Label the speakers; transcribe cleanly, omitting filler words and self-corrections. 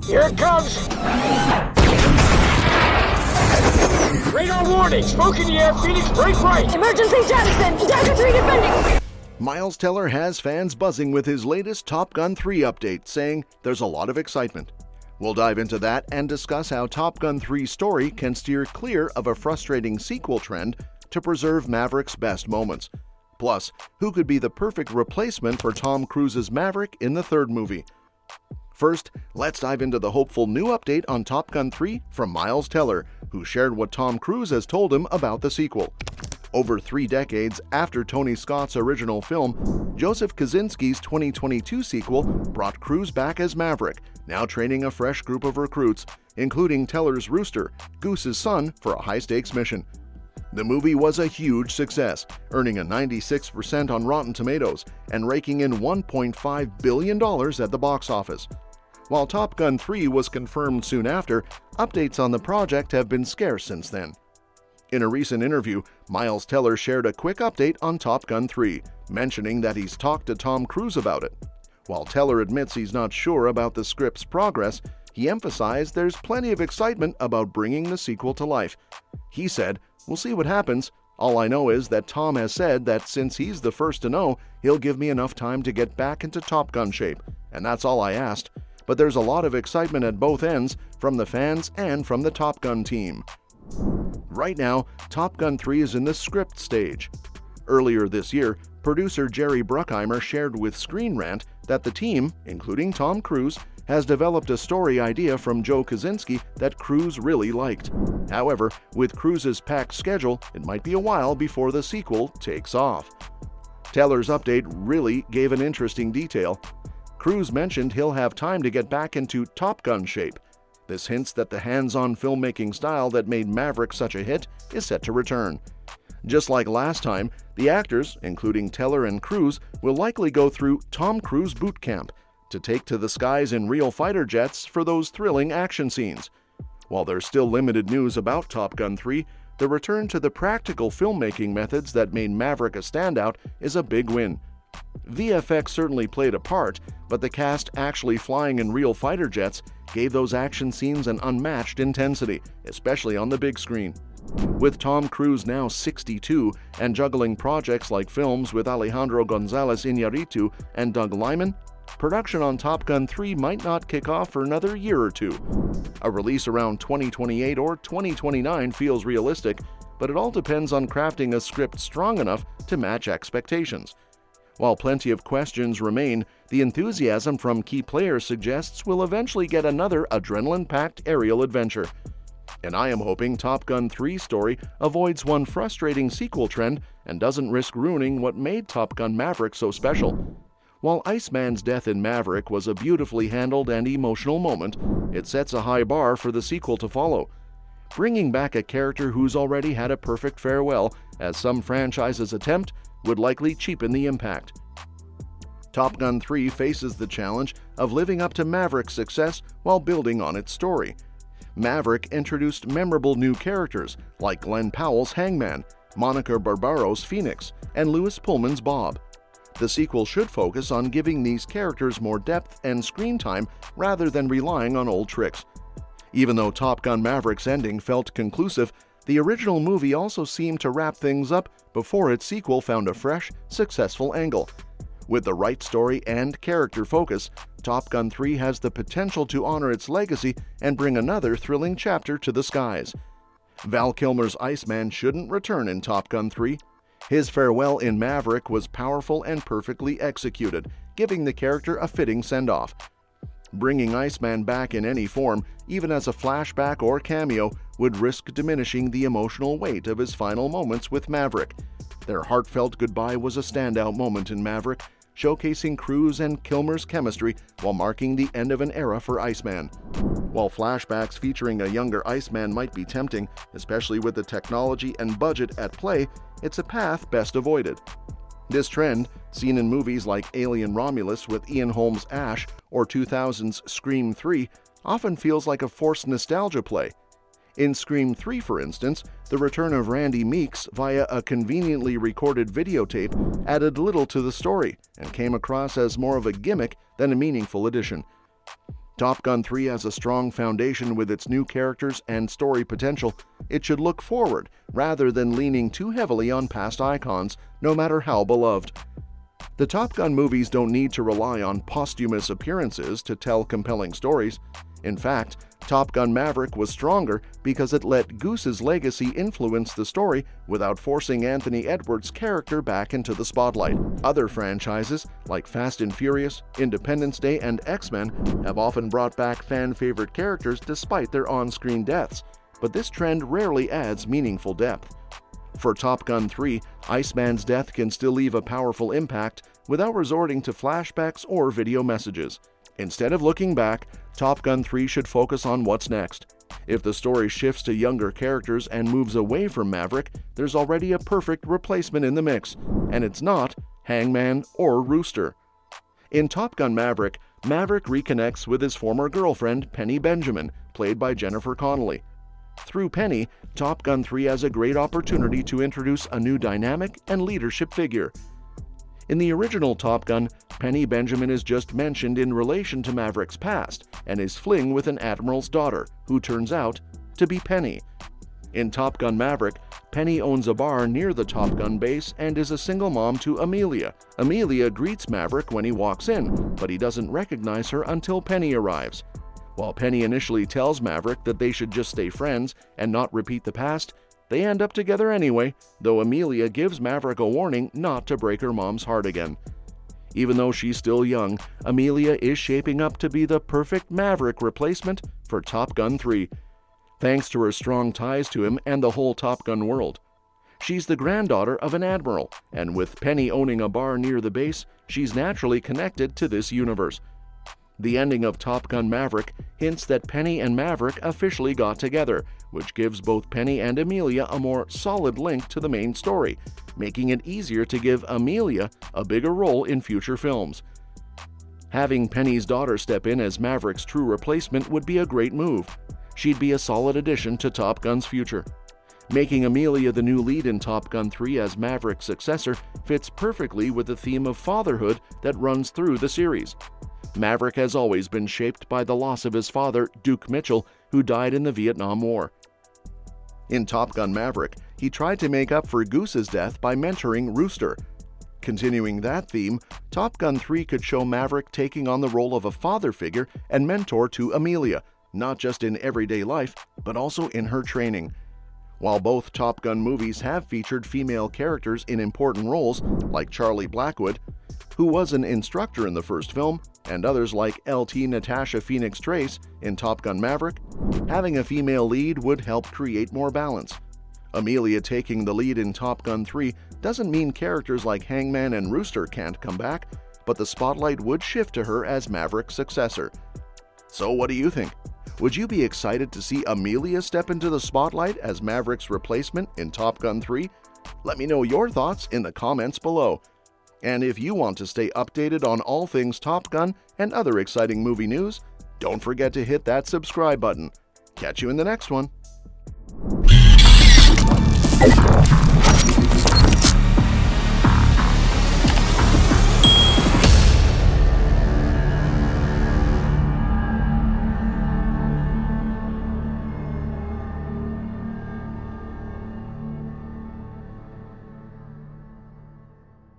Speaker 1: Here it comes! Radar warning! Smoke in the air, Phoenix, break right!
Speaker 2: Emergency jettison! Dagger 3 defending!
Speaker 3: Miles Teller has fans buzzing with his latest Top Gun 3 update, saying there's a lot of excitement. We'll dive into that and discuss how Top Gun 3's story can steer clear of a frustrating sequel trend to preserve Maverick's best moments. Plus, who could be the perfect replacement for Tom Cruise's Maverick in the third movie? First, let's dive into the hopeful new update on Top Gun 3 from Miles Teller, who shared what Tom Cruise has told him about the sequel. Over 3 decades after Tony Scott's original film, Joseph Kosinski's 2022 sequel brought Cruise back as Maverick, now training a fresh group of recruits, including Teller's rooster, Goose's son, for a high-stakes mission. The movie was a huge success, earning a 96% on Rotten Tomatoes and raking in $1.5 billion at the box office. While Top Gun 3 was confirmed soon after, updates on the project have been scarce since then. In a recent interview, Miles Teller shared a quick update on Top Gun 3, mentioning that he's talked to Tom Cruise about it. While Teller admits he's not sure about the script's progress, he emphasized there's plenty of excitement about bringing the sequel to life. He said, "We'll see what happens. All I know is that Tom has said that since he's the first to know, he'll give me enough time to get back into Top Gun shape, and that's all I asked. But there's a lot of excitement at both ends, from the fans and from the Top Gun team." Right now, Top Gun 3 is in the script stage. Earlier this year, producer Jerry Bruckheimer shared with Screen Rant that the team, including Tom Cruise, has developed a story idea from Joe Kosinski that Cruise really liked. However, with Cruise's packed schedule, it might be a while before the sequel takes off. Teller's update really gave an interesting detail. Cruise mentioned he'll have time to get back into Top Gun shape. This hints that the hands-on filmmaking style that made Maverick such a hit is set to return. Just like last time, the actors, including Teller and Cruise, will likely go through Tom Cruise boot camp to take to the skies in real fighter jets for those thrilling action scenes. While there's still limited news about Top Gun 3, the return to the practical filmmaking methods that made Maverick a standout is a big win. VFX certainly played a part, but the cast actually flying in real fighter jets gave those action scenes an unmatched intensity, especially on the big screen. With Tom Cruise now 62 and juggling projects like films with Alejandro González Iñárritu and Doug Liman, production on Top Gun 3 might not kick off for another year or two. A release around 2028 or 2029 feels realistic, but it all depends on crafting a script strong enough to match expectations. While plenty of questions remain, the enthusiasm from key players suggests we'll eventually get another adrenaline-packed aerial adventure. And I am hoping Top Gun 3's story avoids one frustrating sequel trend and doesn't risk ruining what made Top Gun Maverick so special. While Iceman's death in Maverick was a beautifully handled and emotional moment, it sets a high bar for the sequel to follow. Bringing back a character who's already had a perfect farewell, as some franchises attempt, would likely cheapen the impact. Top Gun 3 faces the challenge of living up to Maverick's success while building on its story. Maverick introduced memorable new characters like Glenn Powell's Hangman, Monica Barbaro's Phoenix, and Lewis Pullman's Bob. The sequel should focus on giving these characters more depth and screen time rather than relying on old tricks. Even though Top Gun Maverick's ending felt conclusive, the original movie also seemed to wrap things up before its sequel found a fresh, successful angle. With the right story and character focus, Top Gun 3 has the potential to honor its legacy and bring another thrilling chapter to the skies. Val Kilmer's Iceman shouldn't return in Top Gun 3. His farewell in Maverick was powerful and perfectly executed, giving the character a fitting send-off. Bringing Iceman back in any form, even as a flashback or cameo, would risk diminishing the emotional weight of his final moments with Maverick. Their heartfelt goodbye was a standout moment in Maverick, showcasing Cruise and Kilmer's chemistry while marking the end of an era for Iceman. While flashbacks featuring a younger Iceman might be tempting, especially with the technology and budget at play, it's a path best avoided. This trend, seen in movies like Alien Romulus with Ian Holm's Ash or 2000's Scream 3, often feels like a forced nostalgia play. In Scream 3, for instance, the return of Randy Meeks via a conveniently recorded videotape added little to the story and came across as more of a gimmick than a meaningful addition. Top Gun 3 has a strong foundation with its new characters and story potential. It should look forward rather than leaning too heavily on past icons, no matter how beloved. The Top Gun movies don't need to rely on posthumous appearances to tell compelling stories. In fact, Top Gun Maverick was stronger because it let Goose's legacy influence the story without forcing Anthony Edwards' character back into the spotlight. Other franchises, like Fast and Furious, Independence Day, and X-Men, have often brought back fan-favorite characters despite their on-screen deaths, but this trend rarely adds meaningful depth. For Top Gun 3, Iceman's death can still leave a powerful impact without resorting to flashbacks or video messages. Instead of looking back, Top Gun 3 should focus on what's next. If the story shifts to younger characters and moves away from Maverick, there's already a perfect replacement in the mix, and it's not Hangman or Rooster. In Top Gun Maverick, Maverick reconnects with his former girlfriend, Penny Benjamin, played by Jennifer Connelly. Through Penny, Top Gun 3 has a great opportunity to introduce a new dynamic and leadership figure. In the original Top Gun, Penny Benjamin is just mentioned in relation to Maverick's past and his fling with an admiral's daughter, who turns out to be Penny. In Top Gun Maverick, Penny owns a bar near the Top Gun base and is a single mom to Amelia. Amelia greets Maverick when he walks in, but he doesn't recognize her until Penny arrives. While Penny initially tells Maverick that they should just stay friends and not repeat the past, they end up together anyway, though Amelia gives Maverick a warning not to break her mom's heart again. Even though she's still young, Amelia is shaping up to be the perfect Maverick replacement for Top Gun 3, thanks to her strong ties to him and the whole Top Gun world. She's the granddaughter of an admiral, and with Penny owning a bar near the base, she's naturally connected to this universe. The ending of Top Gun Maverick hints that Penny and Maverick officially got together, which gives both Penny and Amelia a more solid link to the main story, making it easier to give Amelia a bigger role in future films. Having Penny's daughter step in as Maverick's true replacement would be a great move. She'd be a solid addition to Top Gun's future. Making Amelia the new lead in Top Gun 3 as Maverick's successor fits perfectly with the theme of fatherhood that runs through the series. Maverick has always been shaped by the loss of his father, Duke Mitchell, who died in the Vietnam War. In Top Gun Maverick, he tried to make up for Goose's death by mentoring Rooster. Continuing that theme, Top Gun 3 could show Maverick taking on the role of a father figure and mentor to Amelia, not just in everyday life, but also in her training. While both Top Gun movies have featured female characters in important roles, like Charlie Blackwood, who was an instructor in the first film, and others like LT Natasha Phoenix Trace in Top Gun Maverick, having a female lead would help create more balance. Amelia taking the lead in Top Gun 3 doesn't mean characters like Hangman and Rooster can't come back, but the spotlight would shift to her as Maverick's successor. So what do you think? Would you be excited to see Amelia step into the spotlight as Maverick's replacement in Top Gun 3? Let me know your thoughts in the comments below. And if you want to stay updated on all things Top Gun and other exciting movie news, don't forget to hit that subscribe button. Catch you in the next one.